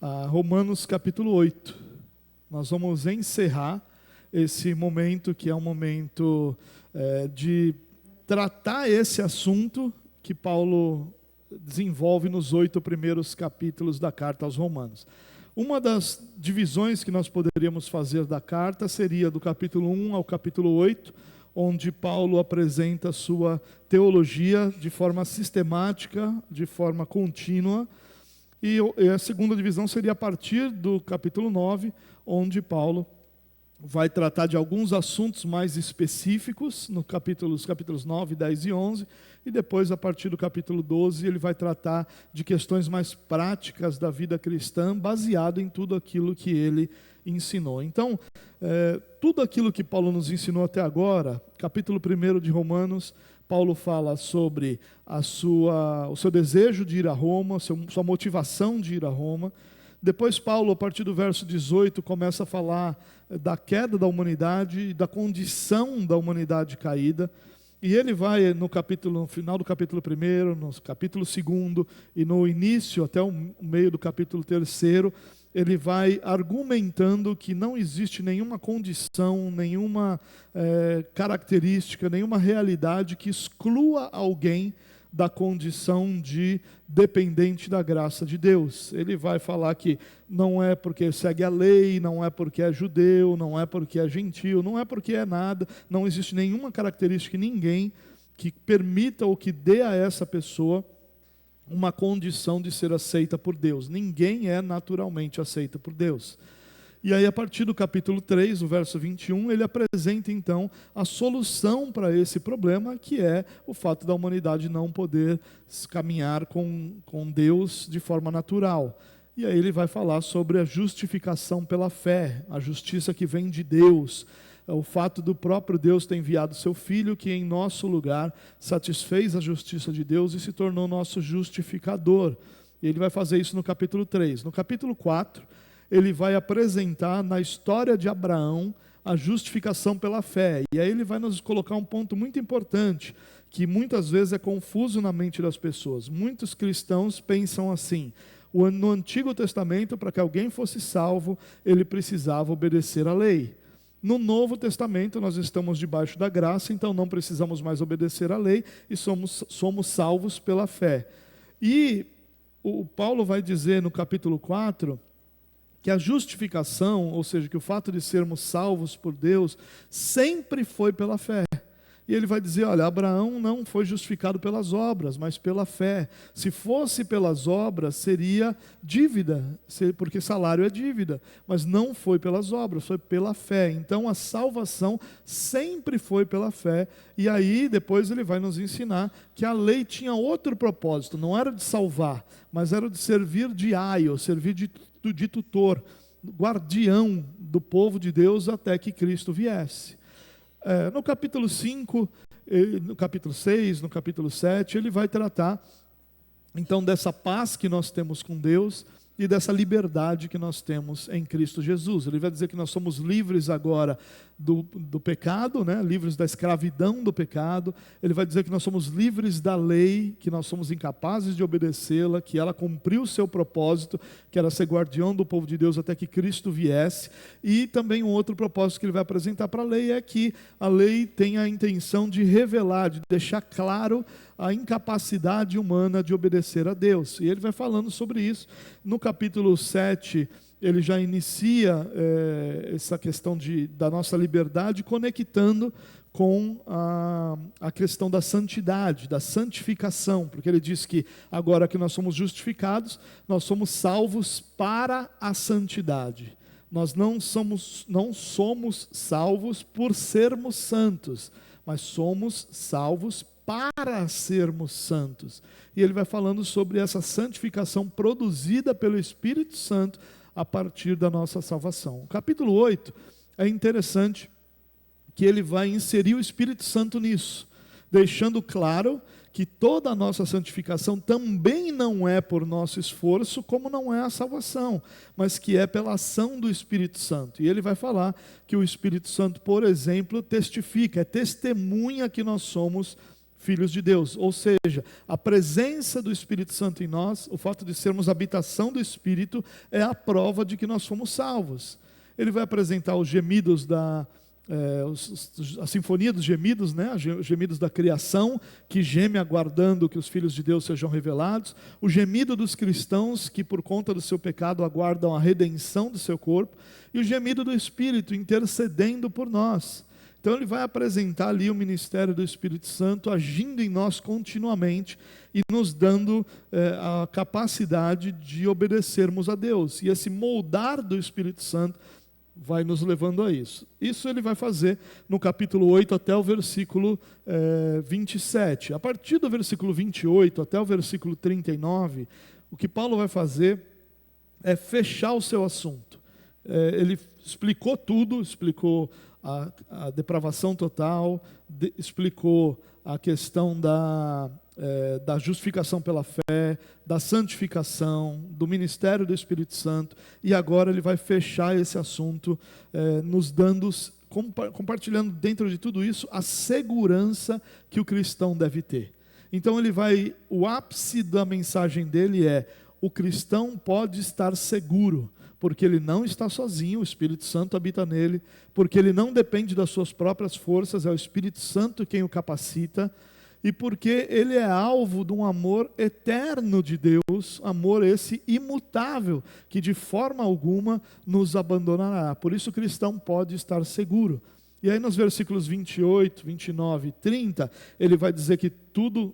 a Romanos capítulo 8. Nós vamos encerrar esse momento, que é um momento de tratar esse assunto que Paulo desenvolve nos 8 primeiros capítulos da carta aos Romanos. Uma das divisões que nós poderíamos fazer da carta seria do capítulo 1 ao capítulo 8, onde Paulo apresenta a sua teologia de forma sistemática, de forma contínua. E a segunda divisão seria a partir do capítulo 9, onde Paulo vai tratar de alguns assuntos mais específicos, nos capítulos 9, 10 e 11, e depois, a partir do capítulo 12, ele vai tratar de questões mais práticas da vida cristã, baseado em tudo aquilo que ele ensinou. Então, tudo aquilo que Paulo nos ensinou até agora, capítulo 1 de Romanos, Paulo fala sobre o seu desejo de ir a Roma, sua motivação de ir a Roma. Depois Paulo, a partir do verso 18, começa a falar da queda da humanidade, da condição da humanidade caída. E ele vai no final do capítulo 1, no capítulo 2 e no início até o meio do capítulo 3, ele vai argumentando que não existe nenhuma condição, nenhuma característica, nenhuma realidade que exclua alguém da condição de dependente da graça de Deus. Ele vai falar que não é porque segue a lei, não é porque é judeu, não é porque é gentil, não é porque é nada, não existe nenhuma característica em ninguém que permita ou que dê a essa pessoa uma condição de ser aceita por Deus. Ninguém é naturalmente aceita por Deus. E aí, a partir do capítulo 3, o verso 21, ele apresenta então a solução para esse problema, que é o fato da humanidade não poder caminhar com Deus de forma natural. E aí ele vai falar sobre a justificação pela fé, a justiça que vem de Deus, o fato do próprio Deus ter enviado seu Filho, que em nosso lugar satisfez a justiça de Deus e se tornou nosso justificador. E ele vai fazer isso no capítulo 3. No capítulo 4, ele vai apresentar na história de Abraão a justificação pela fé. E aí ele vai nos colocar um ponto muito importante, que muitas vezes é confuso na mente das pessoas. Muitos cristãos pensam assim: no Antigo Testamento, para que alguém fosse salvo, ele precisava obedecer à lei. No Novo Testamento, nós estamos debaixo da graça, então não precisamos mais obedecer à lei e somos salvos pela fé. E o Paulo vai dizer no capítulo 4 que a justificação, ou seja, que o fato de sermos salvos por Deus, sempre foi pela fé. E ele vai dizer, olha, Abraão não foi justificado pelas obras, mas pela fé. Se fosse pelas obras, seria dívida, porque salário é dívida. Mas não foi pelas obras, foi pela fé. Então a salvação sempre foi pela fé. E aí depois ele vai nos ensinar que a lei tinha outro propósito. Não era de salvar, mas era de servir de aio, servir de tutor, guardião do povo de Deus até que Cristo viesse. No capítulo 5, no capítulo 6, no capítulo 7, ele vai tratar então dessa paz que nós temos com Deus e dessa liberdade que nós temos em Cristo Jesus. Ele vai dizer que nós somos livres agora do pecado, né? Livres da escravidão do pecado. Ele vai dizer que nós somos livres da lei, que nós somos incapazes de obedecê-la, que ela cumpriu o seu propósito, que era ser guardião do povo de Deus até que Cristo viesse. E também um outro propósito que ele vai apresentar para a lei é que a lei tem a intenção de revelar, de deixar claro a incapacidade humana de obedecer a Deus. E ele vai falando sobre isso. No capítulo 7, ele já inicia essa questão da nossa liberdade, conectando com a questão da santidade, da santificação, porque ele diz que agora que nós somos justificados, nós somos salvos para a santidade. Nós não somos salvos por sermos santos, mas somos salvos para sermos santos. E ele vai falando sobre essa santificação produzida pelo Espírito Santo a partir da nossa salvação. O capítulo 8 é interessante que ele vai inserir o Espírito Santo nisso, deixando claro que toda a nossa santificação também não é por nosso esforço, como não é a salvação, mas que é pela ação do Espírito Santo. E ele vai falar que o Espírito Santo, por exemplo, testifica, testemunha que nós somos filhos de Deus. Ou seja, a presença do Espírito Santo em nós, o fato de sermos habitação do Espírito, é a prova de que nós fomos salvos. Ele vai apresentar os gemidos a sinfonia dos gemidos, né? Os gemidos da criação, que geme aguardando que os filhos de Deus sejam revelados, o gemido dos cristãos, que por conta do seu pecado aguardam a redenção do seu corpo, e o gemido do Espírito, intercedendo por nós. Então ele vai apresentar ali o ministério do Espírito Santo, agindo em nós continuamente, e nos dando a capacidade de obedecermos a Deus, e esse moldar do Espírito Santo vai nos levando a isso. Isso ele vai fazer no capítulo 8 até o versículo 27. A partir do versículo 28 até o versículo 39, o que Paulo vai fazer é fechar o seu assunto. Ele explicou tudo, explicou a depravação total, explicou a questão da justificação pela fé, da santificação, do ministério do Espírito Santo, e agora ele vai fechar esse assunto, nos dando, compartilhando dentro de tudo isso, a segurança que o cristão deve ter. Então o ápice da mensagem dele é: o cristão pode estar seguro, porque ele não está sozinho, o Espírito Santo habita nele, porque ele não depende das suas próprias forças, é o Espírito Santo quem o capacita, e porque ele é alvo de um amor eterno de Deus, amor esse imutável, que de forma alguma nos abandonará. Por isso o cristão pode estar seguro. E aí nos versículos 28, 29 e 30, ele vai dizer que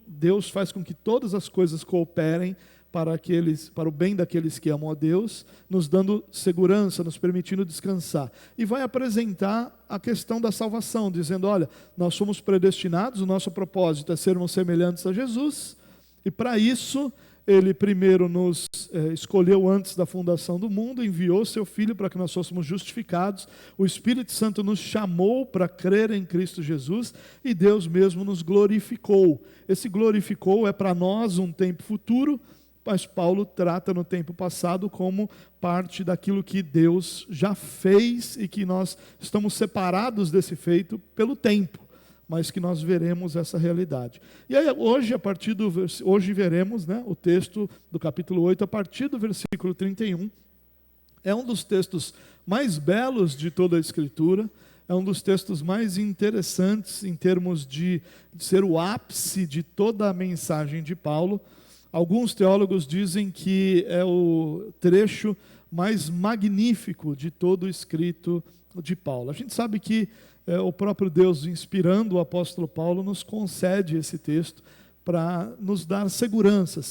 Deus faz com que todas as coisas cooperem para o bem daqueles que amam a Deus, nos dando segurança, nos permitindo descansar. E vai apresentar a questão da salvação, dizendo: olha, nós somos predestinados, o nosso propósito é sermos semelhantes a Jesus, e para isso ele primeiro nos escolheu antes da fundação do mundo, enviou seu Filho para que nós fôssemos justificados, o Espírito Santo nos chamou para crer em Cristo Jesus, e Deus mesmo nos glorificou. Esse glorificou é para nós um tempo futuro, mas Paulo trata no tempo passado como parte daquilo que Deus já fez e que nós estamos separados desse feito pelo tempo, mas que nós veremos essa realidade. E aí hoje veremos, né, o texto do capítulo 8, a partir do versículo 31, é um dos textos mais belos de toda a Escritura, é um dos textos mais interessantes em termos de ser o ápice de toda a mensagem de Paulo. Alguns teólogos dizem que é o trecho mais magnífico de todo o escrito de Paulo. A gente sabe que o próprio Deus, inspirando o apóstolo Paulo, nos concede esse texto para nos dar segurança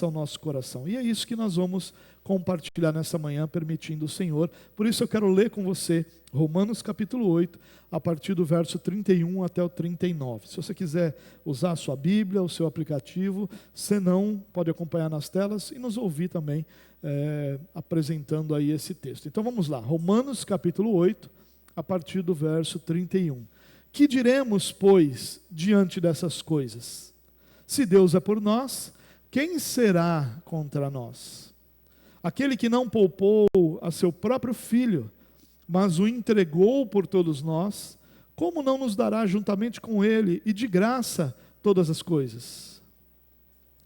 ao nosso coração. E é isso que nós vamos compartilhar nessa manhã, permitindo o Senhor. Por isso eu quero ler com você Romanos capítulo 8, a partir do verso 31 até o 39. Se você quiser usar a sua Bíblia, o seu aplicativo, se não, pode acompanhar nas telas e nos ouvir também apresentando aí esse texto. Então vamos lá, Romanos capítulo 8, a partir do verso 31. Que diremos, pois, diante dessas coisas? Se Deus é por nós, quem será contra nós? Aquele que não poupou a seu próprio Filho, mas o entregou por todos nós, como não nos dará juntamente com ele e de graça todas as coisas?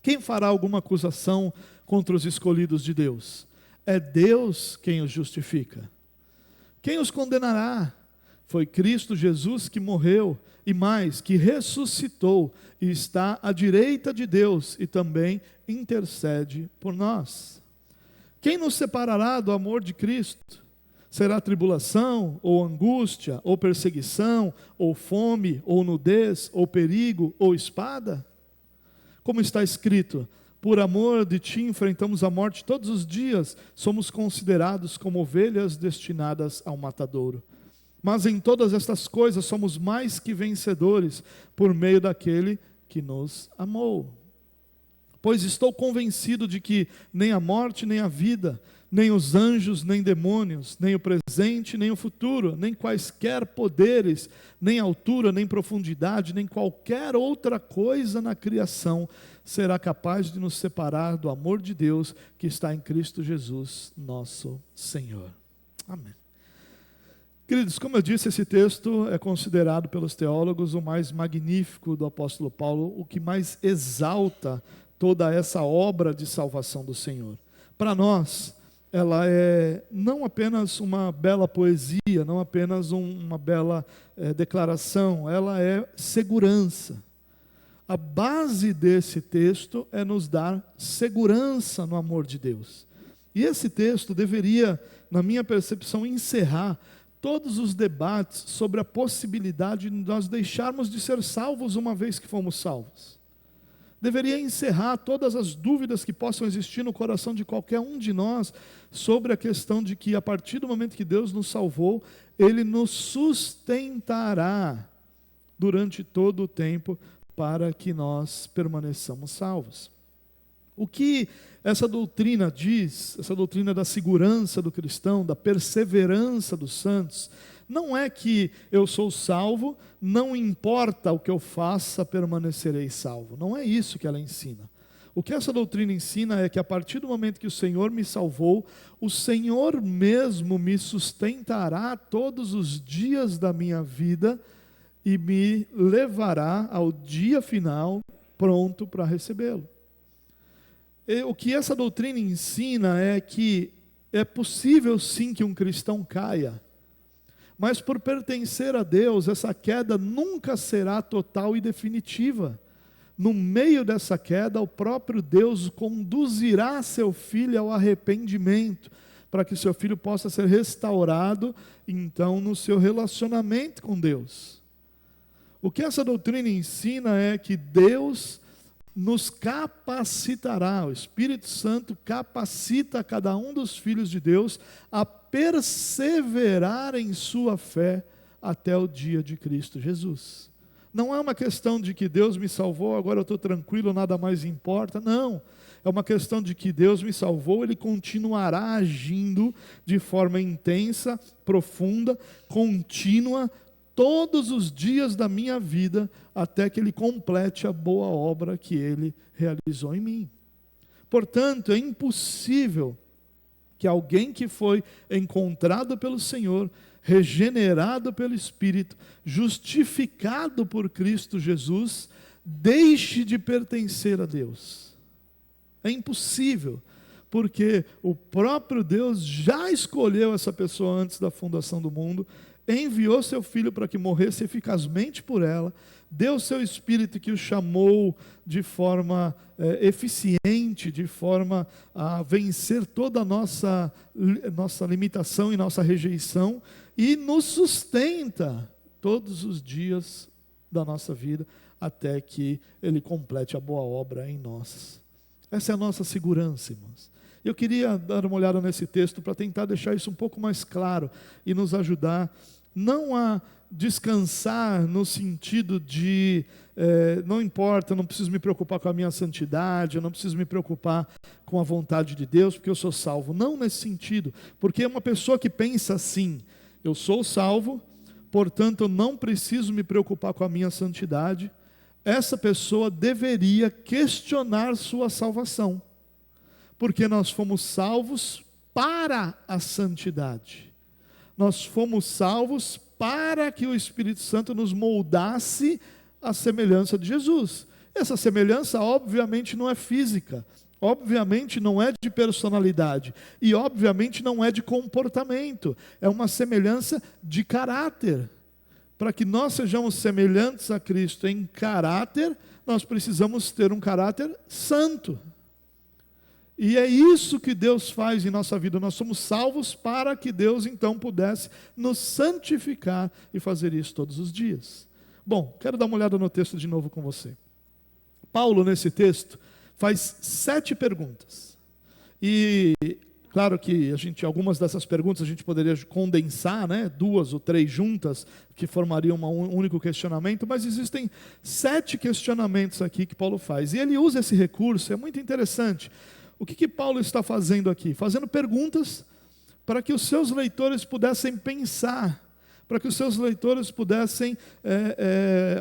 Quem fará alguma acusação contra os escolhidos de Deus? É Deus quem os justifica. Quem os condenará? Foi Cristo Jesus que morreu, e mais, que ressuscitou e está à direita de Deus e também intercede por nós. Quem nos separará do amor de Cristo? Será tribulação, ou angústia, ou perseguição, ou fome, ou nudez, ou perigo, ou espada? Como está escrito: por amor de ti enfrentamos a morte todos os dias, somos considerados como ovelhas destinadas ao matadouro. Mas em todas estas coisas somos mais que vencedores, por meio daquele que nos amou. Pois estou convencido de que nem a morte, nem a vida, nem os anjos, nem demônios, nem o presente, nem o futuro, nem quaisquer poderes, nem altura, nem profundidade, nem qualquer outra coisa na criação será capaz de nos separar do amor de Deus que está em Cristo Jesus, nosso Senhor. Amém. Queridos, como eu disse, esse texto é considerado pelos teólogos o mais magnífico do apóstolo Paulo, o que mais exalta toda essa obra de salvação do Senhor. Para nós, ela é não apenas uma bela poesia, não apenas uma bela declaração, ela é segurança. A base desse texto é nos dar segurança no amor de Deus. E esse texto deveria, na minha percepção, encerrar todos os debates sobre a possibilidade de nós deixarmos de ser salvos uma vez que fomos salvos. Deveria encerrar todas as dúvidas que possam existir no coração de qualquer um de nós sobre a questão de que, a partir do momento que Deus nos salvou, Ele nos sustentará durante todo o tempo para que nós permaneçamos salvos. O que essa doutrina diz, essa doutrina da segurança do cristão, da perseverança dos santos, não é que eu sou salvo, não importa o que eu faça, permanecerei salvo. Não é isso que ela ensina. O que essa doutrina ensina é que a partir do momento que o Senhor me salvou, o Senhor mesmo me sustentará todos os dias da minha vida e me levará ao dia final pronto para recebê-lo. O que essa doutrina ensina é que é possível sim que um cristão caia, mas por pertencer a Deus, essa queda nunca será total e definitiva. No meio dessa queda, o próprio Deus conduzirá seu filho ao arrependimento, para que seu filho possa ser restaurado, então, no seu relacionamento com Deus. O que essa doutrina ensina é que Deus nos capacitará, o Espírito Santo capacita cada um dos filhos de Deus a perseverar em sua fé até o dia de Cristo Jesus. Não é uma questão de que Deus me salvou, agora eu estou tranquilo, nada mais importa. Não, é uma questão de que Deus me salvou, Ele continuará agindo de forma intensa, profunda, contínua, todos os dias da minha vida, até que Ele complete a boa obra que Ele realizou em mim. Portanto, é impossível que alguém que foi encontrado pelo Senhor, regenerado pelo Espírito, justificado por Cristo Jesus, deixe de pertencer a Deus. É impossível, porque o próprio Deus já escolheu essa pessoa antes da fundação do mundo, enviou seu Filho para que morresse eficazmente por ela, deu seu Espírito que o chamou de forma eficiente, de forma a vencer toda a nossa limitação e nossa rejeição, e nos sustenta todos os dias da nossa vida, até que Ele complete a boa obra em nós. Essa é a nossa segurança, irmãos. Eu queria dar uma olhada nesse texto para tentar deixar isso um pouco mais claro e nos ajudar não a descansar no sentido de não importa, não preciso me preocupar com a minha santidade, eu não preciso me preocupar com a vontade de Deus, porque eu sou salvo. Não nesse sentido, porque uma pessoa que pensa assim, eu sou salvo, portanto eu não preciso me preocupar com a minha santidade, essa pessoa deveria questionar sua salvação, porque nós fomos salvos para a santidade. Nós fomos salvos para que o Espírito Santo nos moldasse à semelhança de Jesus. Essa semelhança, obviamente, não é física, obviamente não é de personalidade, e obviamente não é de comportamento, é uma semelhança de caráter. Para que nós sejamos semelhantes a Cristo em caráter, nós precisamos ter um caráter santo. E é isso que Deus faz em nossa vida. Nós somos salvos para que Deus então pudesse nos santificar e fazer isso todos os dias. Bom, quero dar uma olhada no texto de novo com você. Paulo, nesse texto, faz 7 perguntas. E claro que algumas dessas perguntas a gente poderia condensar, 2 ou 3 juntas, que formariam um único questionamento, mas existem 7 questionamentos aqui que Paulo faz. E ele usa esse recurso, é muito interessante. O que Paulo está fazendo aqui? Fazendo perguntas para que os seus leitores pudessem pensar, para que os seus leitores pudessem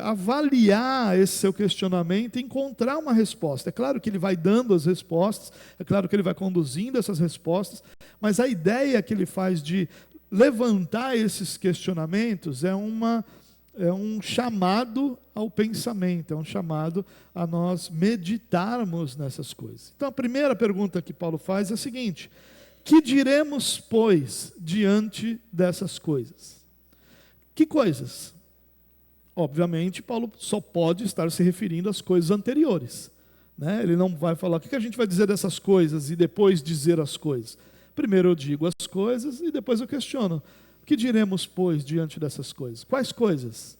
avaliar esse seu questionamento e encontrar uma resposta. É claro que ele vai dando as respostas, é claro que ele vai conduzindo essas respostas, mas a ideia que ele faz de levantar esses questionamentos é um chamado ao pensamento, é um chamado a nós meditarmos nessas coisas. Então a primeira pergunta que Paulo faz é a seguinte: que diremos, pois, diante dessas coisas? Que coisas? Obviamente, Paulo só pode estar se referindo às coisas anteriores, né? Ele não vai falar, o que a gente vai dizer dessas coisas e depois dizer as coisas. Primeiro eu digo as coisas e depois eu questiono. O que diremos, pois, diante dessas coisas? Quais coisas?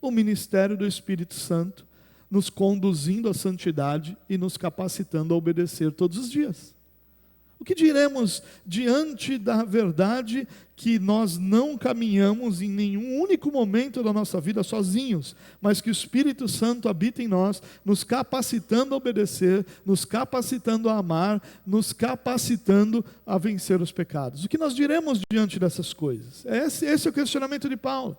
O ministério do Espírito Santo nos conduzindo à santidade e nos capacitando a obedecer todos os dias. O que diremos diante da verdade que nós não caminhamos em nenhum único momento da nossa vida sozinhos, mas que o Espírito Santo habita em nós, nos capacitando a obedecer, nos capacitando a amar, nos capacitando a vencer os pecados? O que nós diremos diante dessas coisas? Esse é o questionamento de Paulo.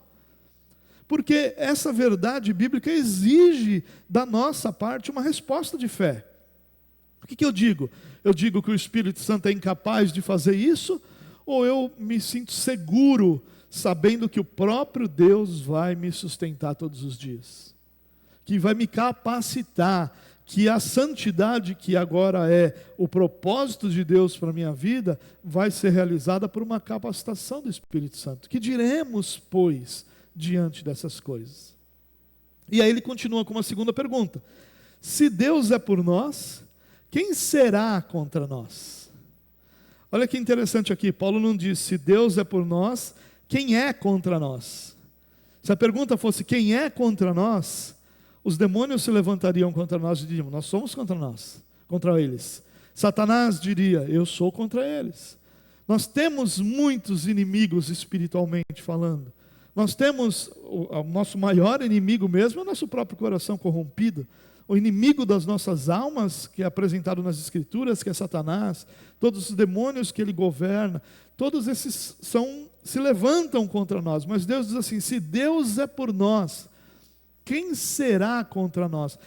Porque essa verdade bíblica exige da nossa parte uma resposta de fé. O que eu digo? Eu digo que o Espírito Santo é incapaz de fazer isso? Ou eu me sinto seguro, sabendo que o próprio Deus vai me sustentar todos os dias? Que vai me capacitar, que a santidade que agora é o propósito de Deus para a minha vida, vai ser realizada por uma capacitação do Espírito Santo. Que diremos, pois, diante dessas coisas? E aí ele continua com uma segunda pergunta: se Deus é por nós, quem será contra nós? Olha que interessante aqui, Paulo não diz se Deus é por nós, quem é contra nós? Se a pergunta fosse quem é contra nós, os demônios se levantariam contra nós e diriam, nós somos contra eles. Satanás diria, eu sou contra eles. Nós temos muitos inimigos espiritualmente falando. Nós temos, o nosso maior inimigo mesmo é o nosso próprio coração corrompido. O inimigo das nossas almas, que é apresentado nas Escrituras, que é Satanás, todos os demônios que ele governa, todos esses se levantam contra nós. Mas Deus diz assim, se Deus é por nós, quem será contra nós?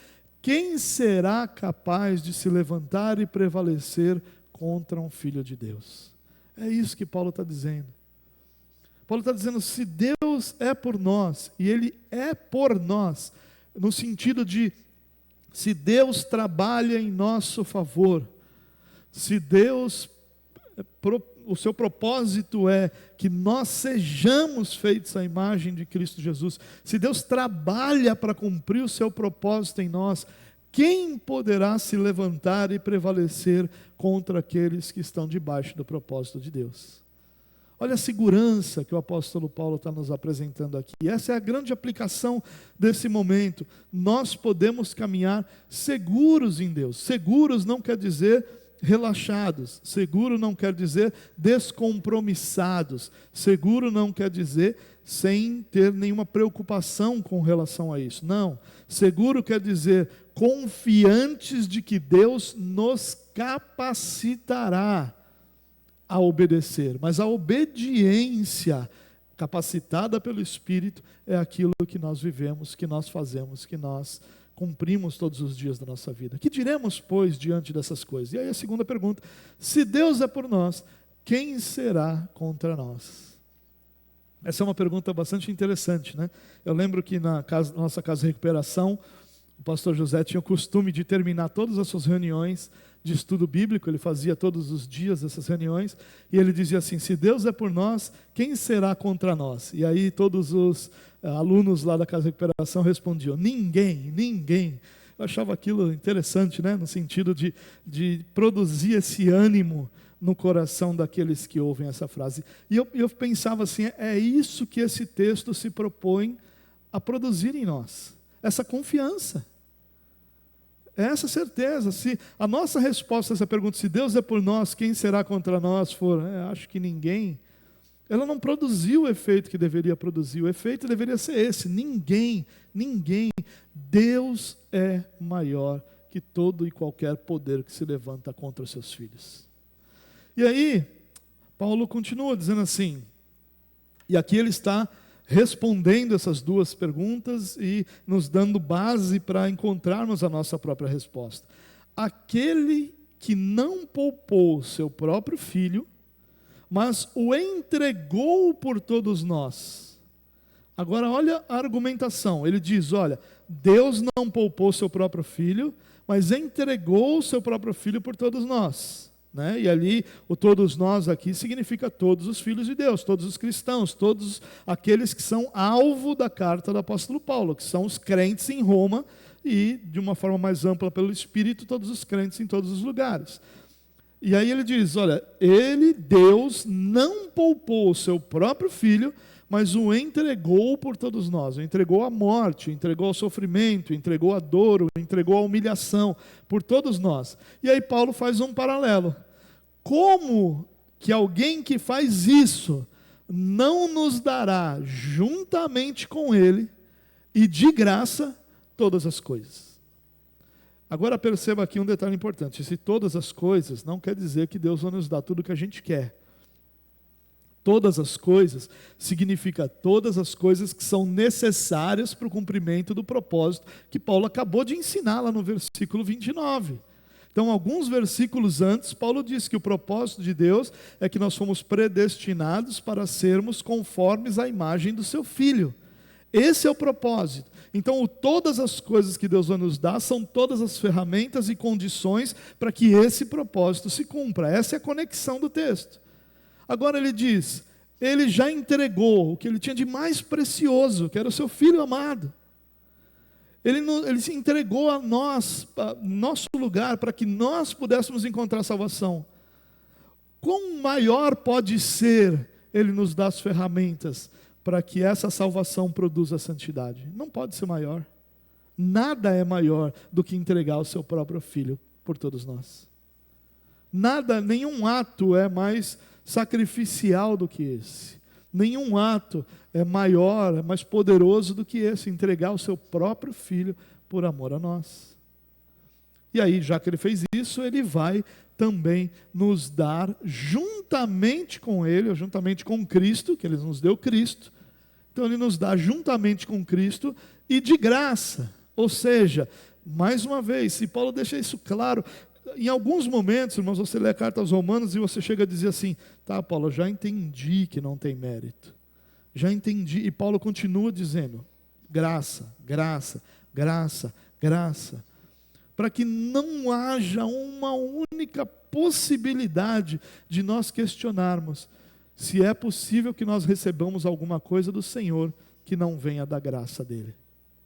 Quem será capaz de se levantar e prevalecer contra um filho de Deus? É isso que Paulo está dizendo. Paulo está dizendo, se Deus é por nós, e Ele é por nós, no sentido de, se Deus trabalha em nosso favor, se Deus, o seu propósito é que nós sejamos feitos à imagem de Cristo Jesus, se Deus trabalha para cumprir o seu propósito em nós, quem poderá se levantar e prevalecer contra aqueles que estão debaixo do propósito de Deus? Olha a segurança que o apóstolo Paulo está nos apresentando aqui. Essa é a grande aplicação desse momento. Nós podemos caminhar seguros em Deus. Seguros não quer dizer relaxados. Seguro não quer dizer descompromissados. Seguro não quer dizer sem ter nenhuma preocupação com relação a isso. Não. Seguro quer dizer confiantes de que Deus nos capacitará a obedecer, mas a obediência capacitada pelo Espírito é aquilo que nós vivemos, que nós fazemos, que nós cumprimos todos os dias da nossa vida. Que diremos, pois, diante dessas coisas? E aí a segunda pergunta, se Deus é por nós, quem será contra nós? Essa é uma pergunta bastante interessante, né? Eu lembro que na nossa casa de recuperação, o pastor José tinha o costume de terminar todas as suas reuniões de estudo bíblico, ele fazia todos os dias essas reuniões, e ele dizia assim, se Deus é por nós, quem será contra nós? E aí todos os alunos lá da Casa de Recuperação respondiam, ninguém. Eu achava aquilo interessante, né? No sentido de produzir esse ânimo no coração daqueles que ouvem essa frase. E eu pensava assim, é isso que esse texto se propõe a produzir em nós, essa confiança. Essa certeza, se a nossa resposta a essa pergunta, se Deus é por nós, quem será contra nós, for, acho que ninguém, ela não produziu o efeito que deveria produzir, o efeito deveria ser esse, ninguém, Deus é maior que todo e qualquer poder que se levanta contra os seus filhos. E aí, Paulo continua dizendo assim, e aqui ele está respondendo essas duas perguntas e nos dando base para encontrarmos a nossa própria resposta. Aquele que não poupou seu próprio filho, mas o entregou por todos nós. Agora olha a argumentação, ele diz, olha, Deus não poupou seu próprio filho, mas entregou o seu próprio filho por todos nós. Né? E ali, o todos nós aqui significa todos os filhos de Deus, todos os cristãos, todos aqueles que são alvo da carta do apóstolo Paulo, que são os crentes em Roma e, de uma forma mais ampla pelo Espírito, todos os crentes em todos os lugares. E aí ele diz, olha, Deus, não poupou o seu próprio filho, mas o entregou por todos nós, o entregou à morte, o entregou ao sofrimento, o entregou à dor, o entregou à humilhação, por todos nós. E aí Paulo faz um paralelo. Como que alguém que faz isso não nos dará juntamente com ele e de graça todas as coisas? Agora perceba aqui um detalhe importante, se todas as coisas não quer dizer que Deus vai nos dar tudo o que a gente quer. Todas as coisas significa todas as coisas que são necessárias para o cumprimento do propósito que Paulo acabou de ensinar lá no versículo 29. Então, alguns versículos antes, Paulo diz que o propósito de Deus é que nós fomos predestinados para sermos conformes à imagem do seu Filho. Esse é o propósito. Então, todas as coisas que Deus vai nos dar são todas as ferramentas e condições para que esse propósito se cumpra. Essa é a conexão do texto. Agora ele diz, ele já entregou o que ele tinha de mais precioso, que era o seu Filho amado. Ele se entregou a nós, a nosso lugar, para que nós pudéssemos encontrar salvação. Quão maior pode ser ele nos dar as ferramentas para que essa salvação produza santidade? Não pode ser maior. Nada é maior do que entregar o seu próprio Filho por todos nós. Nada, nenhum ato é mais sacrificial do que esse. Nenhum ato é maior, é mais poderoso do que esse, entregar o seu próprio Filho por amor a nós. E aí, já que ele fez isso, ele vai também nos dar, juntamente com ele, ou juntamente com Cristo, que ele nos deu Cristo, então ele nos dá juntamente com Cristo e de graça. Ou seja, mais uma vez, se Paulo deixa isso claro, em alguns momentos, irmãos, você lê a carta aos Romanos e você chega a dizer assim, tá, Paulo, já entendi que não tem mérito. Já entendi. E Paulo continua dizendo, graça, graça, graça, graça. Para que não haja uma única possibilidade de nós questionarmos se é possível que nós recebamos alguma coisa do Senhor que não venha da graça dele.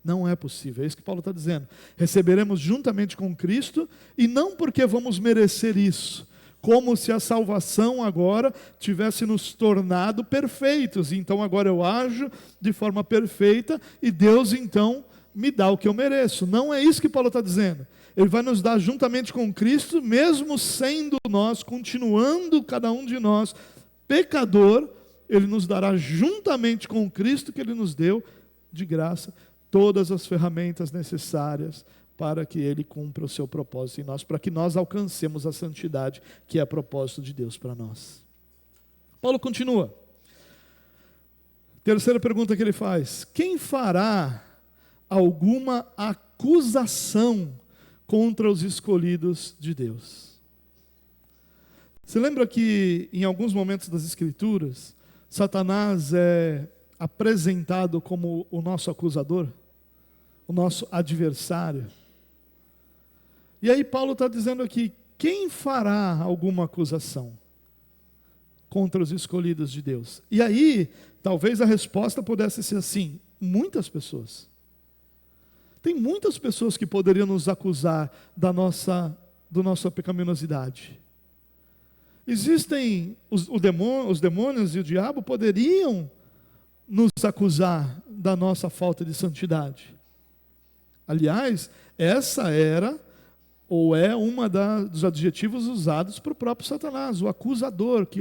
Não é possível, é isso que Paulo está dizendo. Receberemos juntamente com Cristo, e não porque vamos merecer isso, como se a salvação agora tivesse nos tornado perfeitos. Então agora eu ajo de forma perfeita, e Deus então me dá o que eu mereço. Não é isso que Paulo está dizendo. Ele vai nos dar juntamente com Cristo, mesmo sendo nós, continuando cada um de nós pecador, Ele nos dará juntamente com Cristo que Ele nos deu de graça, todas as ferramentas necessárias para que Ele cumpra o seu propósito em nós, para que nós alcancemos a santidade que é o propósito de Deus para nós. Paulo continua. Terceira pergunta que ele faz: quem fará alguma acusação contra os escolhidos de Deus? Você lembra que em alguns momentos das Escrituras, Satanás é apresentado como o nosso acusador, o nosso adversário? E aí Paulo está dizendo aqui, quem fará alguma acusação contra os escolhidos de Deus? E aí, talvez a resposta pudesse ser assim, muitas pessoas. Tem muitas pessoas que poderiam nos acusar da nossa pecaminosidade. Existem os demônios e o diabo poderiam nos acusar da nossa falta de santidade. Aliás, essa era ou é uma dos adjetivos usados para o próprio Satanás, o acusador, que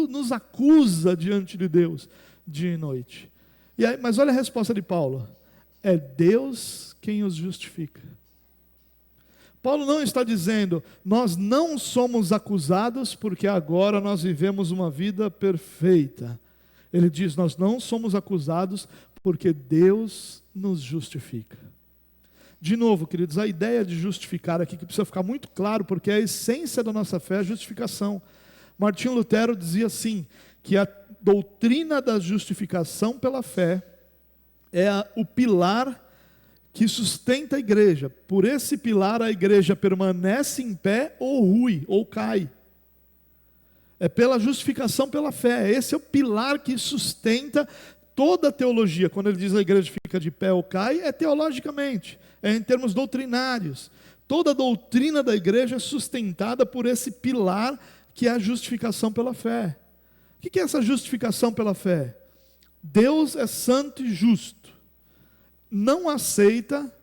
nos acusa diante de Deus dia e noite. E aí, mas olha a resposta de Paulo: é Deus quem os justifica. Paulo não está dizendo, nós não somos acusados porque agora nós vivemos uma vida perfeita. Ele diz, nós não somos acusados porque Deus nos justifica. De novo, queridos, a ideia de justificar aqui, que precisa ficar muito claro, porque a essência da nossa fé é a justificação. Martinho Lutero dizia assim, que a doutrina da justificação pela fé é o pilar que sustenta a igreja. Por esse pilar a igreja permanece em pé ou rui, ou cai. É pela justificação pela fé. Esse é o pilar que sustenta toda a teologia. Quando ele diz a igreja fica de pé ou cai, é teologicamente, é em termos doutrinários. Toda a doutrina da igreja é sustentada por esse pilar que é a justificação pela fé. O que é essa justificação pela fé? Deus é santo e justo. Não aceita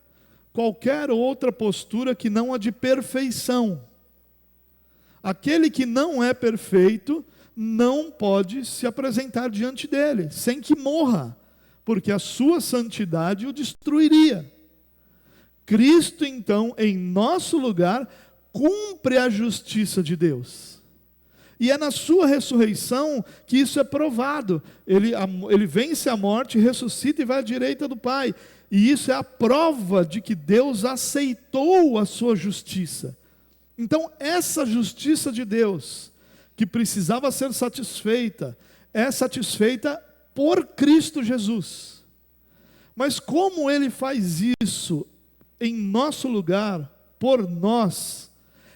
qualquer outra postura que não a de perfeição. Aquele que não é perfeito não pode se apresentar diante dele, sem que morra, porque a sua santidade o destruiria. Cristo, então, em nosso lugar, cumpre a justiça de Deus. E é na sua ressurreição que isso é provado. Ele vence a morte, ressuscita e vai à direita do Pai. E isso é a prova de que Deus aceitou a sua justiça. Então, essa justiça de Deus, que precisava ser satisfeita, é satisfeita por Cristo Jesus. Mas como Ele faz isso em nosso lugar, por nós,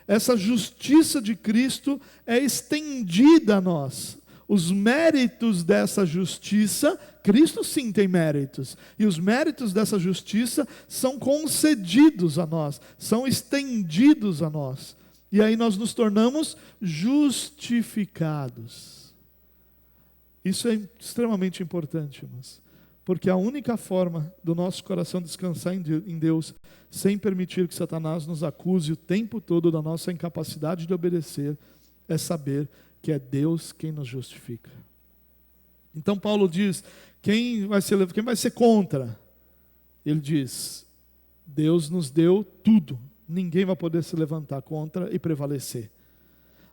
essa justiça de Cristo é estendida a nós. Os méritos dessa justiça, Cristo sim tem méritos, e os méritos dessa justiça são concedidos a nós, são estendidos a nós. E aí nós nos tornamos justificados. Isso é extremamente importante, irmãos, porque a única forma do nosso coração descansar em Deus, sem permitir que Satanás nos acuse o tempo todo da nossa incapacidade de obedecer, é saber que é Deus quem nos justifica. Então Paulo diz, quem vai ser contra? Ele diz, Deus nos deu tudo, ninguém vai poder se levantar contra e prevalecer.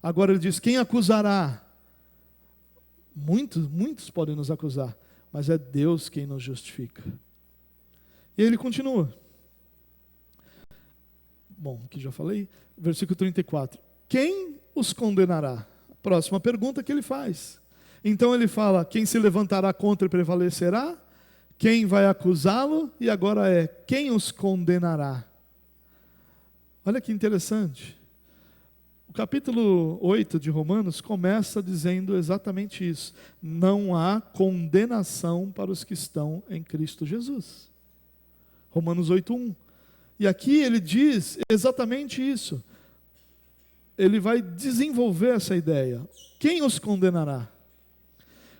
Agora ele diz, quem acusará? Muitos podem nos acusar, mas é Deus quem nos justifica. E ele continua. Bom, aqui já falei, versículo 34. Quem os condenará? Próxima pergunta que ele faz. Então ele fala, quem se levantará contra e prevalecerá? Quem vai acusá-lo? E agora é, quem os condenará? Olha que interessante. O capítulo 8 de Romanos começa dizendo exatamente isso. Não há condenação para os que estão em Cristo Jesus. Romanos 8:1. E aqui ele diz exatamente isso. Ele vai desenvolver essa ideia. Quem os condenará?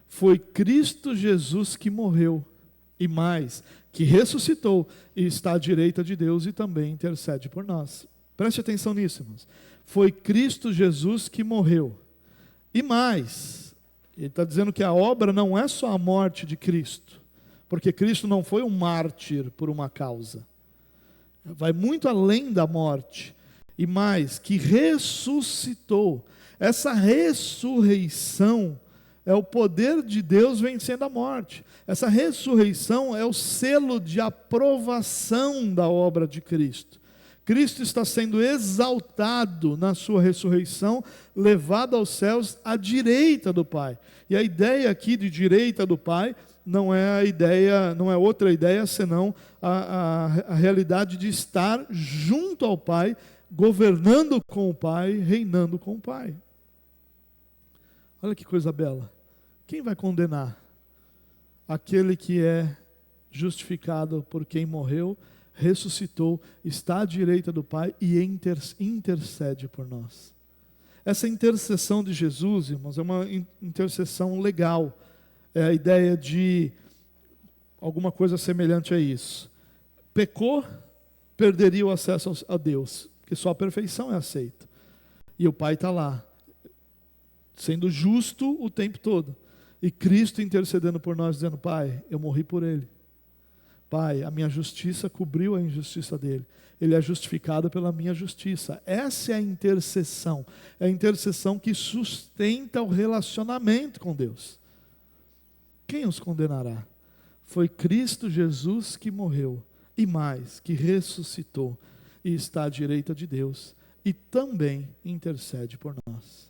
Foi Cristo Jesus que morreu, e mais, que ressuscitou, e está à direita de Deus e também intercede por nós. Preste atenção nisso, irmãos. Foi Cristo Jesus que morreu. E mais, ele está dizendo que a obra não é só a morte de Cristo, porque Cristo não foi um mártir por uma causa. Vai muito além da morte. E mais, que ressuscitou. Essa ressurreição é o poder de Deus vencendo a morte. Essa ressurreição é o selo de aprovação da obra de Cristo. Cristo está sendo exaltado na sua ressurreição, levado aos céus à direita do Pai. E a ideia aqui de direita do Pai não é outra ideia senão a realidade de estar junto ao Pai, governando com o Pai, reinando com o Pai. Olha que coisa bela. Quem vai condenar? Aquele que é justificado por quem morreu, ressuscitou, está à direita do Pai e intercede por nós. Essa intercessão de Jesus, irmãos, é uma intercessão legal. É a ideia de alguma coisa semelhante a isso. Pecou, perderia o acesso a Deus, porque só a perfeição é aceita. E o Pai está lá, sendo justo o tempo todo. E Cristo intercedendo por nós, dizendo, Pai, eu morri por ele. Pai, a minha justiça cobriu a injustiça dele. Ele é justificado pela minha justiça. Essa é a intercessão. É a intercessão que sustenta o relacionamento com Deus. Quem os condenará? Foi Cristo Jesus que morreu. E mais, que ressuscitou. E está à direita de Deus. E também intercede por nós.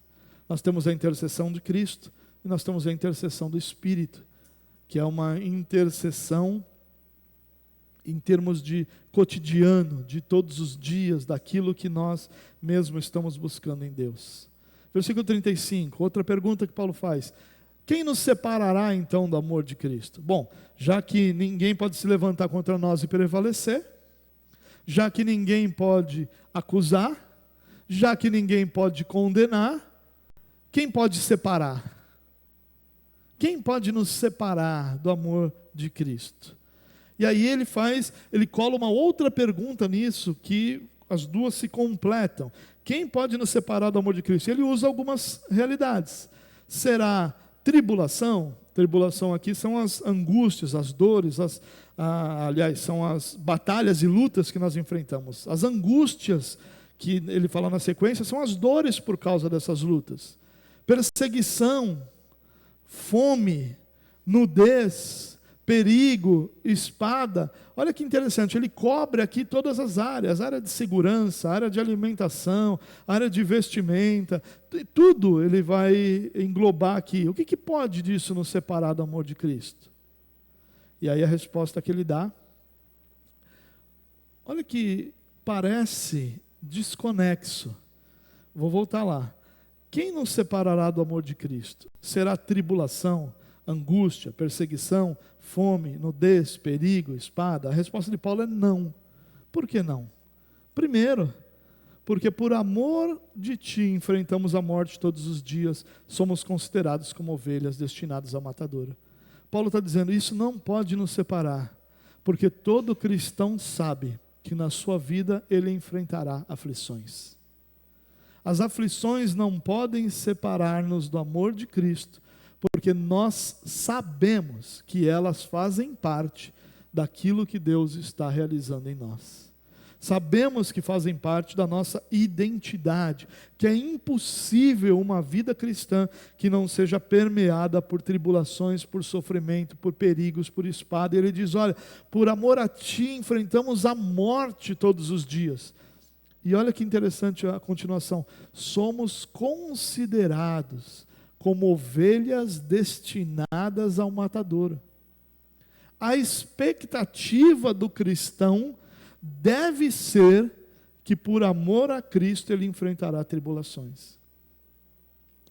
Nós temos a intercessão de Cristo e nós temos a intercessão do Espírito, que é uma intercessão em termos de cotidiano, de todos os dias, daquilo que nós mesmos estamos buscando em Deus. Versículo 35, outra pergunta que Paulo faz: quem nos separará então do amor de Cristo? Bom, já que ninguém pode se levantar contra nós e prevalecer, já que ninguém pode acusar, já que ninguém pode condenar, quem pode separar? Quem pode nos separar do amor de Cristo? E aí ele cola uma outra pergunta nisso, que as duas se completam. Quem pode nos separar do amor de Cristo? Ele usa algumas realidades. Será tribulação? Tribulação aqui são as angústias, as dores, aliás, são as batalhas e lutas que nós enfrentamos. As angústias, que ele fala na sequência, são as dores por causa dessas lutas. Perseguição, fome, nudez, perigo, espada. Olha que interessante, ele cobre aqui todas as áreas: área de segurança, área de alimentação, área de vestimenta, tudo ele vai englobar aqui. O que pode disso nos separar do amor de Cristo? E aí a resposta que ele dá, olha que parece desconexo. Vou voltar lá. Quem nos separará do amor de Cristo? Será tribulação, angústia, perseguição, fome, nudez, perigo, espada? A resposta de Paulo é não. Por que não? Primeiro, porque por amor de ti enfrentamos a morte todos os dias, somos considerados como ovelhas destinadas ao matadouro. Paulo está dizendo, isso não pode nos separar, porque todo cristão sabe que na sua vida ele enfrentará aflições. As aflições não podem separar-nos do amor de Cristo, porque nós sabemos que elas fazem parte daquilo que Deus está realizando em nós. Sabemos que fazem parte da nossa identidade, que é impossível uma vida cristã que não seja permeada por tribulações, por sofrimento, por perigos, por espada. E ele diz, olha, por amor a ti enfrentamos a morte todos os dias. E olha que interessante a continuação, somos considerados como ovelhas destinadas ao matadouro. A expectativa do cristão deve ser que por amor a Cristo ele enfrentará tribulações.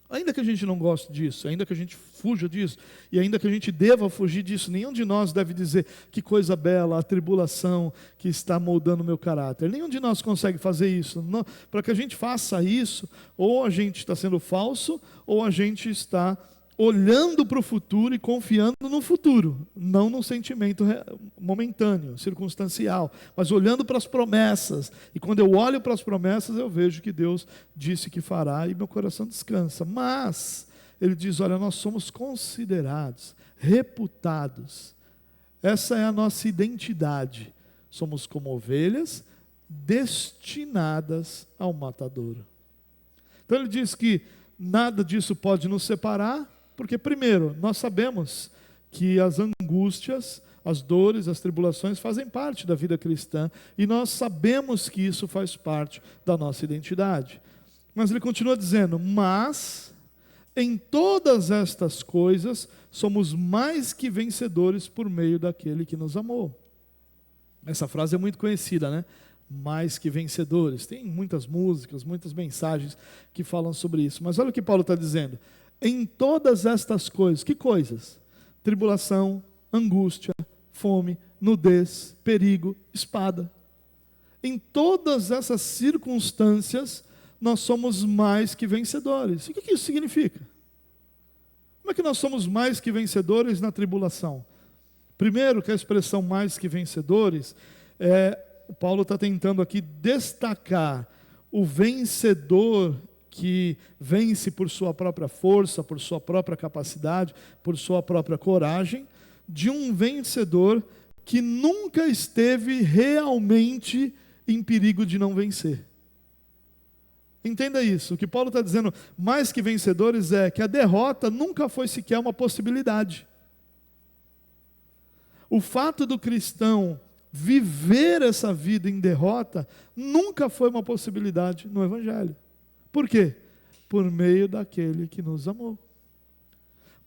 Ainda que a gente não goste disso, ainda que a gente fuja disso, e ainda que a gente deva fugir disso, nenhum de nós deve dizer, que coisa bela, a tribulação que está moldando o meu caráter. Nenhum de nós consegue fazer isso. Para que a gente faça isso, ou a gente está sendo falso, ou a gente está olhando para o futuro e confiando no futuro, não no sentimento momentâneo, circunstancial, mas olhando para as promessas. E quando eu olho para as promessas, eu vejo que Deus disse que fará e meu coração descansa. Mas ele diz, olha, nós somos considerados, reputados. Essa é a nossa identidade. Somos como ovelhas destinadas ao matadouro. Então ele diz que nada disso pode nos separar, porque primeiro, nós sabemos que as angústias, as dores, as tribulações fazem parte da vida cristã, e nós sabemos que isso faz parte da nossa identidade. Mas ele continua dizendo, mas em todas estas coisas somos mais que vencedores por meio daquele que nos amou. Essa frase é muito conhecida, né? Mais que vencedores. Tem muitas músicas, muitas mensagens que falam sobre isso. Mas olha o que Paulo está dizendo. Em todas estas coisas, que coisas? Tribulação, angústia, fome, nudez, perigo, espada. Em todas essas circunstâncias, nós somos mais que vencedores. O que isso significa? Como é que nós somos mais que vencedores na tribulação? Primeiro, que a expressão mais que vencedores, o Paulo está tentando aqui destacar o vencedor que vence por sua própria força, por sua própria capacidade, por sua própria coragem, de um vencedor que nunca esteve realmente em perigo de não vencer. Entenda isso, o que Paulo está dizendo, mais que vencedores, é que a derrota nunca foi sequer uma possibilidade. O fato do cristão viver essa vida em derrota nunca foi uma possibilidade no Evangelho. Por quê? por meio daquele que nos amou.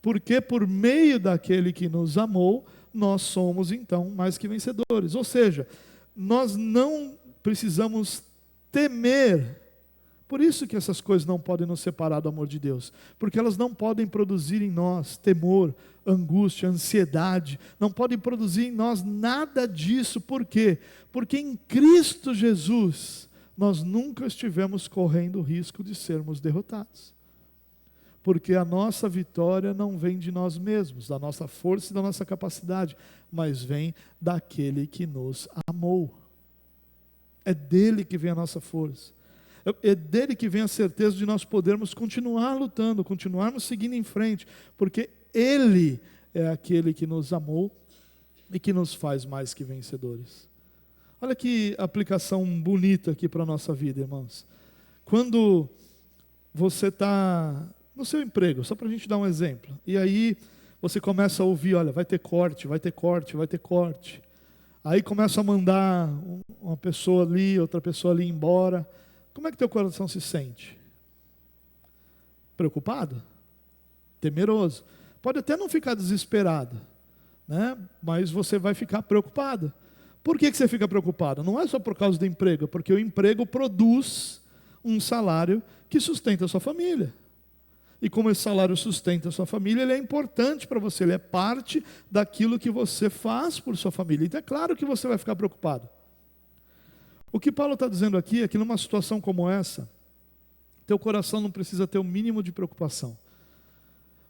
Porque por meio daquele que nos amou, nós somos então mais que vencedores. Ou seja, nós não precisamos temer. Por isso que essas coisas não podem nos separar do amor de Deus, porque elas não podem produzir em nós temor, angústia, ansiedade, não podem produzir em nós nada disso. Por quê? Porque em Cristo Jesus nós nunca estivemos correndo o risco de sermos derrotados. Porque a nossa vitória não vem de nós mesmos, da nossa força e da nossa capacidade, mas vem daquele que nos amou. É dele que vem a nossa força. É dele que vem a certeza de nós podermos continuar lutando, continuarmos seguindo em frente, porque ele é aquele que nos amou e que nos faz mais que vencedores. Olha que aplicação bonita aqui para a nossa vida, irmãos. Quando você está no seu emprego, só para a gente dar um exemplo, e aí você começa a ouvir, olha, vai ter corte, vai ter corte, vai ter corte. Aí começa a mandar uma pessoa ali, outra pessoa ali embora. Como é que teu coração se sente? Preocupado? Temeroso? Pode até não ficar desesperado, né? Mas você vai ficar preocupado. Por que você fica preocupado? Não é só por causa do emprego, é porque o emprego produz um salário que sustenta a sua família. E como esse salário sustenta a sua família, ele é importante para você, ele é parte daquilo que você faz por sua família. Então é claro que você vai ficar preocupado. O que Paulo está dizendo aqui é que numa situação como essa, teu coração não precisa ter o mínimo de preocupação.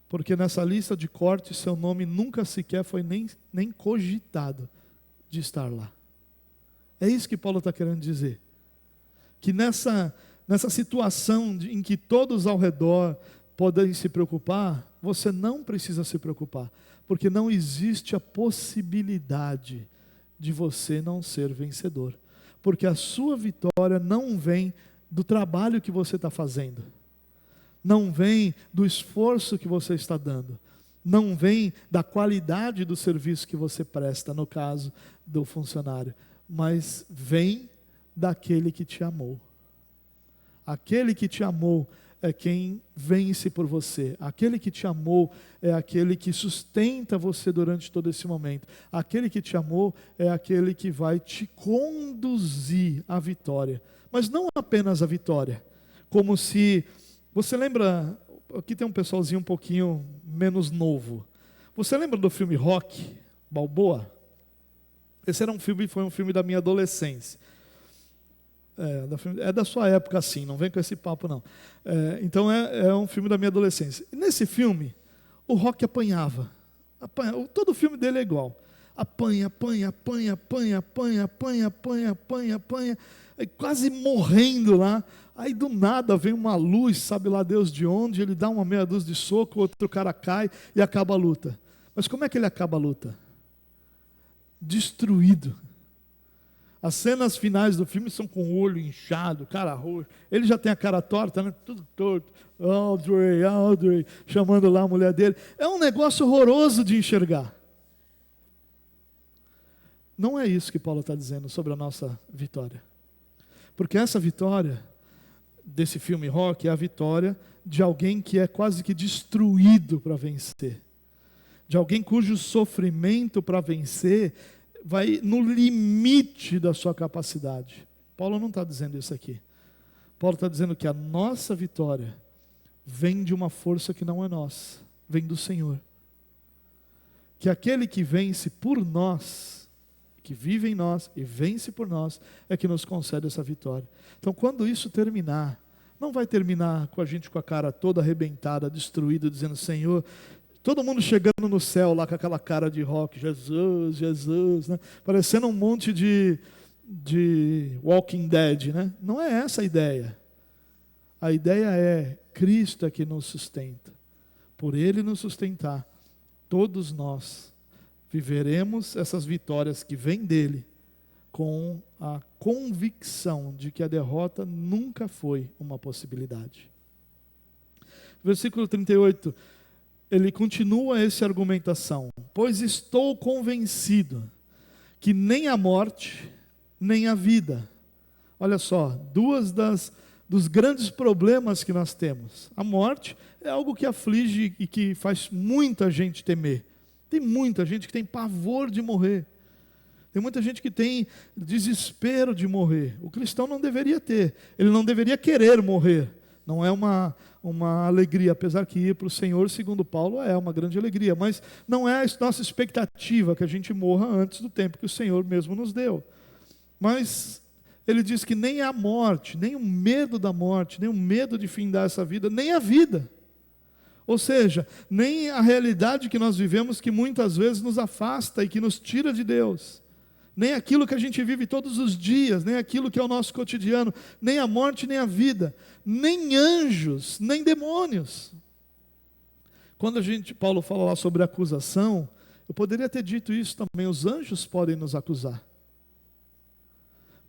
Porque nessa lista de cortes, seu nome nunca sequer foi nem cogitado de estar lá. É isso que Paulo está querendo dizer. Que nessa situação em que todos ao redor podem se preocupar, você não precisa se preocupar. Porque não existe a possibilidade de você não ser vencedor. Porque a sua vitória não vem do trabalho que você está fazendo, não vem do esforço que você está dando, não vem da qualidade do serviço que você presta, no caso do funcionário, mas vem daquele que te amou. Aquele que te amou é quem vence por você. Aquele que te amou é aquele que sustenta você durante todo esse momento. Aquele que te amou é aquele que vai te conduzir à vitória. Mas não apenas à vitória. Como se... Você lembra... Aqui tem um pessoalzinho um pouquinho menos novo. Você lembra do filme Rocky Balboa? Esse foi um filme da minha adolescência. É da sua época, sim, não vem com esse papo, não. Então é um filme da minha adolescência. E nesse filme, o Rocky apanhava. Todo o filme dele é igual. Apanha, quase morrendo lá. Aí do nada vem uma luz, sabe lá Deus de onde, ele dá uma meia dúzia de soco, outro cara cai e acaba a luta. Mas como é que ele acaba a luta? Destruído. As cenas finais do filme são com o olho inchado, cara roxo. Ele já tem a cara torta, né? Tudo torto. Audrey, chamando lá a mulher dele. É um negócio horroroso de enxergar. Não é isso que Paulo está dizendo sobre a nossa vitória. Porque essa vitória desse filme Rocky é a vitória de alguém que é quase que destruído para vencer. De alguém cujo sofrimento para vencer vai no limite da sua capacidade. Paulo não está dizendo isso aqui. Paulo está dizendo que a nossa vitória vem de uma força que não é nossa, vem do Senhor. Que aquele que vence por nós, que vive em nós e vence por nós, é que nos concede essa vitória. Então quando isso terminar, não vai terminar com a gente com a cara toda arrebentada, destruída, dizendo, Senhor... Todo mundo chegando no céu lá com aquela cara de rock, Jesus, né? Parecendo um monte de Walking Dead, né? Não é essa a ideia. A ideia é Cristo é que nos sustenta. Por Ele nos sustentar, todos nós viveremos essas vitórias que vêm dEle com a convicção de que a derrota nunca foi uma possibilidade. Versículo 38. Ele continua essa argumentação. Pois estou convencido que nem a morte, nem a vida. Olha só, duas das dos grandes problemas que nós temos. A morte é algo que aflige e que faz muita gente temer. Tem muita gente que tem pavor de morrer. Tem muita gente que tem desespero de morrer. O cristão não deveria ter. Ele não deveria querer morrer. Não é uma alegria, apesar que ir para o Senhor, segundo Paulo, é uma grande alegria. Mas não é a nossa expectativa que a gente morra antes do tempo que o Senhor mesmo nos deu. Mas ele diz que nem a morte, nem o medo da morte, nem o medo de findar essa vida, nem a vida. Ou seja, nem a realidade que nós vivemos, que muitas vezes nos afasta e que nos tira de Deus. Nem aquilo que a gente vive todos os dias, nem aquilo que é o nosso cotidiano, nem a morte, nem a vida, nem anjos, nem demônios. Quando Paulo fala lá sobre acusação, eu poderia ter dito isso também, os anjos podem nos acusar.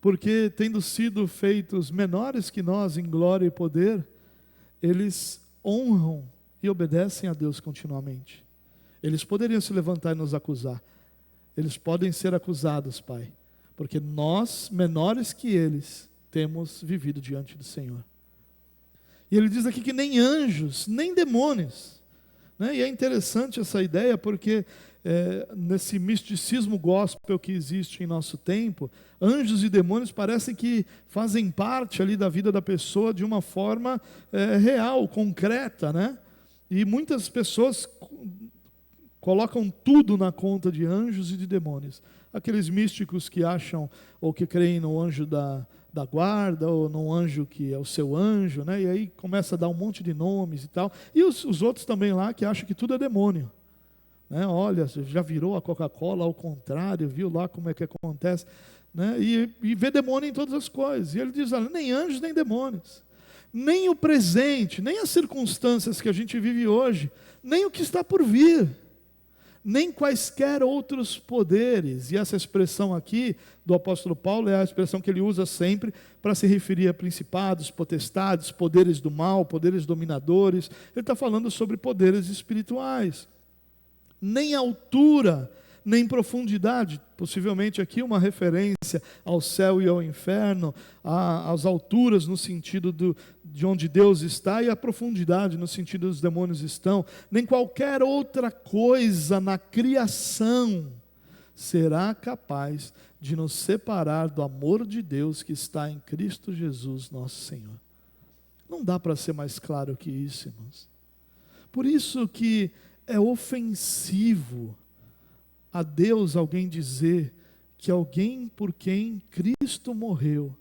Porque tendo sido feitos menores que nós em glória e poder, eles honram e obedecem a Deus continuamente. Eles poderiam se levantar e nos acusar. Eles podem ser acusados, Pai, porque nós, menores que eles, temos vivido diante do Senhor. E ele diz aqui que nem anjos, nem demônios. Né? E é interessante essa ideia, porque nesse misticismo gospel que existe em nosso tempo, anjos e demônios parecem que fazem parte ali da vida da pessoa de uma forma real, concreta, né? E muitas pessoas colocam tudo na conta de anjos e de demônios. Aqueles místicos que acham ou que creem no anjo da guarda, ou no anjo que é o seu anjo, né? E aí começa a dar um monte de nomes e tal. E os outros também lá que acham que tudo é demônio. Né? Olha, já virou a Coca-Cola ao contrário, viu lá como é que acontece. Né? E vê demônio em todas as coisas. E ele diz, olha, nem anjos nem demônios. Nem o presente, nem as circunstâncias que a gente vive hoje, nem o que está por vir, nem quaisquer outros poderes. E essa expressão aqui do apóstolo Paulo é a expressão que ele usa sempre para se referir a principados, potestades, poderes do mal, poderes dominadores. Ele está falando sobre poderes espirituais. Nem altura, nem profundidade, possivelmente aqui uma referência ao céu e ao inferno, às alturas no sentido de onde Deus está, e a profundidade no sentido dos demônios estão, nem qualquer outra coisa na criação será capaz de nos separar do amor de Deus que está em Cristo Jesus, nosso Senhor. Não dá para ser mais claro que isso, irmãos. Por isso que é ofensivo a Deus alguém dizer que alguém por quem Cristo morreu,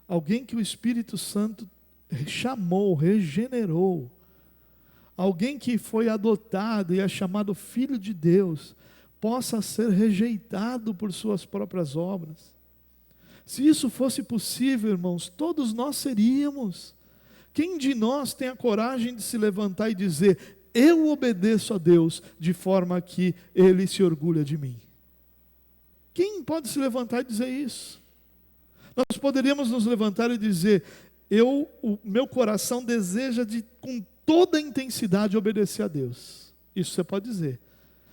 alguém que o Espírito Santo chamou, regenerou, alguém que foi adotado e é chamado filho de Deus, possa ser rejeitado por suas próprias obras. Se isso fosse possível, irmãos, todos nós seríamos. Quem de nós tem a coragem de se levantar e dizer: eu obedeço a Deus de forma que Ele se orgulha de mim? Quem pode se levantar e dizer isso? Nós poderíamos nos levantar e dizer: o meu coração deseja com toda a intensidade obedecer a Deus. Isso você pode dizer.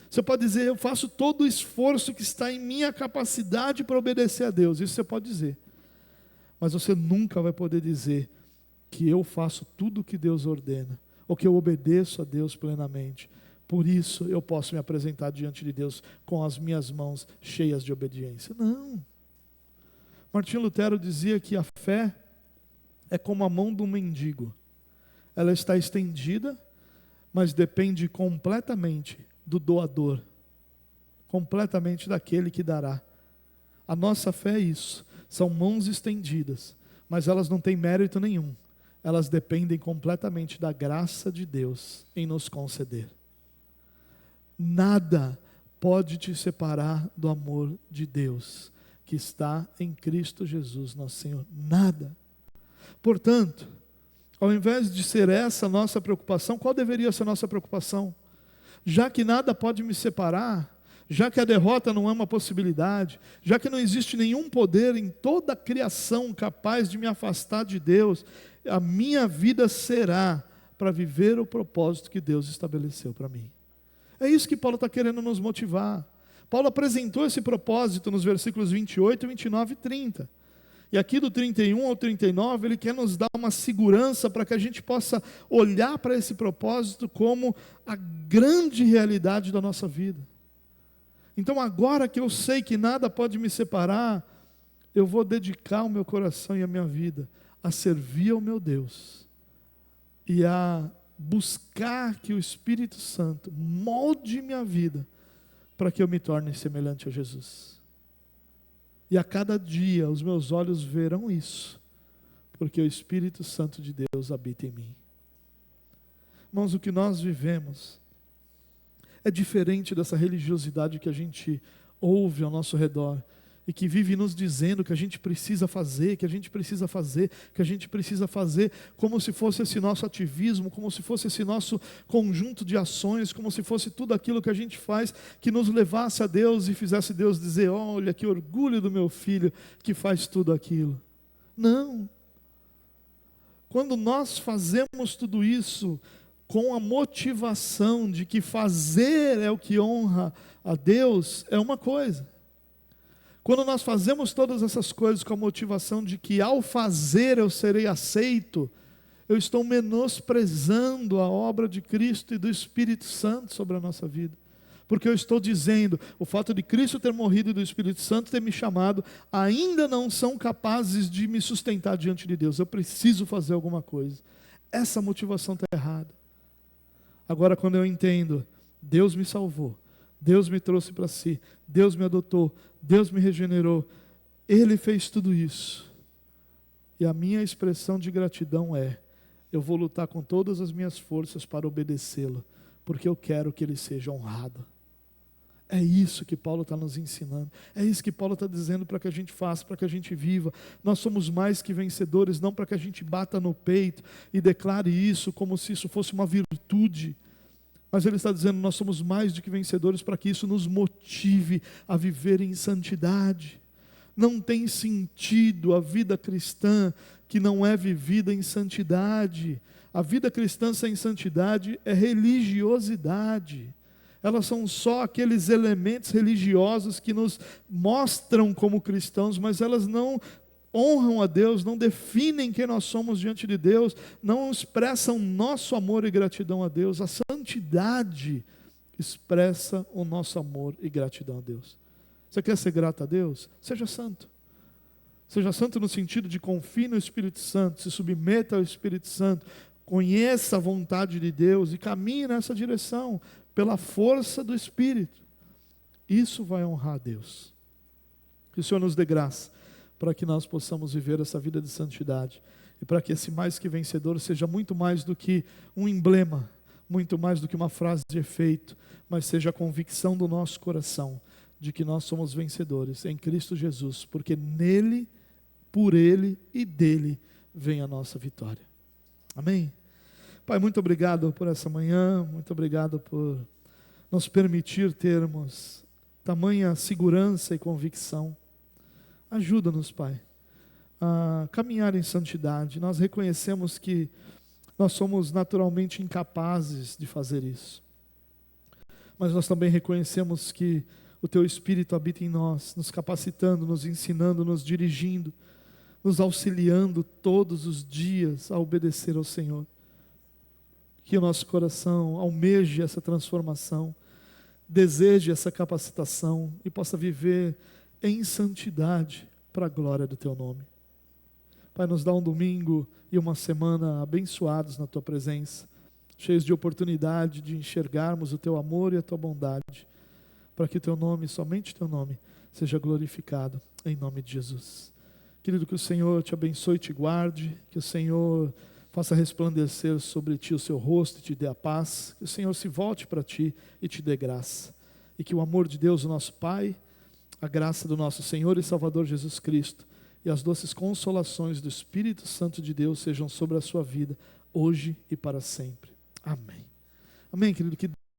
Você pode dizer: eu faço todo o esforço que está em minha capacidade para obedecer a Deus. Isso você pode dizer. Mas você nunca vai poder dizer que eu faço tudo o que Deus ordena, ou que eu obedeço a Deus plenamente. Por isso eu posso me apresentar diante de Deus com as minhas mãos cheias de obediência. Não. Martinho Lutero dizia que a fé é como a mão de um mendigo. Ela está estendida, mas depende completamente do doador, completamente daquele que dará. A nossa fé é isso, são mãos estendidas, mas elas não têm mérito nenhum. Elas dependem completamente da graça de Deus em nos conceder. Nada pode te separar do amor de Deus que está em Cristo Jesus, nosso Senhor. Nada. Portanto, ao invés de ser essa a nossa preocupação, qual deveria ser a nossa preocupação? Já que nada pode me separar, já que a derrota não é uma possibilidade, já que não existe nenhum poder em toda a criação capaz de me afastar de Deus, a minha vida será para viver o propósito que Deus estabeleceu para mim. É isso que Paulo está querendo nos motivar. Paulo apresentou esse propósito nos versículos 28, 29 e 30. E aqui do 31 ao 39, ele quer nos dar uma segurança para que a gente possa olhar para esse propósito como a grande realidade da nossa vida. Então agora que eu sei que nada pode me separar, eu vou dedicar o meu coração e a minha vida a servir ao meu Deus e a buscar que o Espírito Santo molde minha vida para que eu me torne semelhante a Jesus. E a cada dia os meus olhos verão isso, porque o Espírito Santo de Deus habita em mim. Irmãos, o que nós vivemos é diferente dessa religiosidade que a gente ouve ao nosso redor e que vive nos dizendo que a gente precisa fazer, que a gente precisa fazer, que a gente precisa fazer, como se fosse esse nosso ativismo, como se fosse esse nosso conjunto de ações, como se fosse tudo aquilo que a gente faz que nos levasse a Deus e fizesse Deus dizer: olha que orgulho do meu filho que faz tudo aquilo. Não. Quando nós fazemos tudo isso com a motivação de que fazer é o que honra a Deus, é uma coisa. Quando nós fazemos todas essas coisas com a motivação de que ao fazer eu serei aceito, eu estou menosprezando a obra de Cristo e do Espírito Santo sobre a nossa vida. Porque eu estou dizendo, o fato de Cristo ter morrido e do Espírito Santo ter me chamado, ainda não são capazes de me sustentar diante de Deus. Eu preciso fazer alguma coisa. Essa motivação está errada. Agora, quando eu entendo, Deus me salvou, Deus me trouxe para si, Deus me adotou, Deus me regenerou, Ele fez tudo isso. E a minha expressão de gratidão é: eu vou lutar com todas as minhas forças para obedecê-lo, porque eu quero que Ele seja honrado. É isso que Paulo está nos ensinando, é isso que Paulo está dizendo para que a gente faça, para que a gente viva. Nós somos mais que vencedores, não para que a gente bata no peito e declare isso como se isso fosse uma virtude. Mas ele está dizendo, nós somos mais do que vencedores para que isso nos motive a viver em santidade. Não tem sentido a vida cristã que não é vivida em santidade. A vida cristã sem santidade é religiosidade. Elas são só aqueles elementos religiosos que nos mostram como cristãos, mas elas não honram a Deus, não definem quem nós somos diante de Deus, não expressam nosso amor e gratidão a Deus. A santidade expressa o nosso amor e gratidão a Deus. Você quer ser grato a Deus? Seja santo. Seja santo no sentido de confie no Espírito Santo, se submeta ao Espírito Santo, conheça a vontade de Deus e caminhe nessa direção, pela força do Espírito. Isso vai honrar a Deus. Que o Senhor nos dê graça para que nós possamos viver essa vida de santidade e para que esse mais que vencedor seja muito mais do que um emblema, muito mais do que uma frase de efeito, mas seja a convicção do nosso coração de que nós somos vencedores em Cristo Jesus, porque nele, por ele e dele vem a nossa vitória. Amém? Pai, muito obrigado por essa manhã, muito obrigado por nos permitir termos tamanha segurança e convicção. Ajuda-nos, Pai, a caminhar em santidade. Nós reconhecemos que nós somos naturalmente incapazes de fazer isso. Mas nós também reconhecemos que o Teu Espírito habita em nós, nos capacitando, nos ensinando, nos dirigindo, nos auxiliando todos os dias a obedecer ao Senhor. Que o nosso coração almeje essa transformação, deseje essa capacitação e possa viver em santidade para a glória do Teu nome. Pai, nos dá um domingo e uma semana abençoados na Tua presença, cheios de oportunidade de enxergarmos o Teu amor e a Tua bondade, para que Teu nome, somente Teu nome, seja glorificado, em nome de Jesus. Querido, que o Senhor te abençoe e te guarde, que o Senhor faça resplandecer sobre ti o seu rosto e te dê a paz, que o Senhor se volte para ti e te dê graça, e que o amor de Deus, o nosso Pai, a graça do nosso Senhor e Salvador Jesus Cristo e as doces consolações do Espírito Santo de Deus sejam sobre a sua vida, hoje e para sempre. Amém. Amém, querido. Que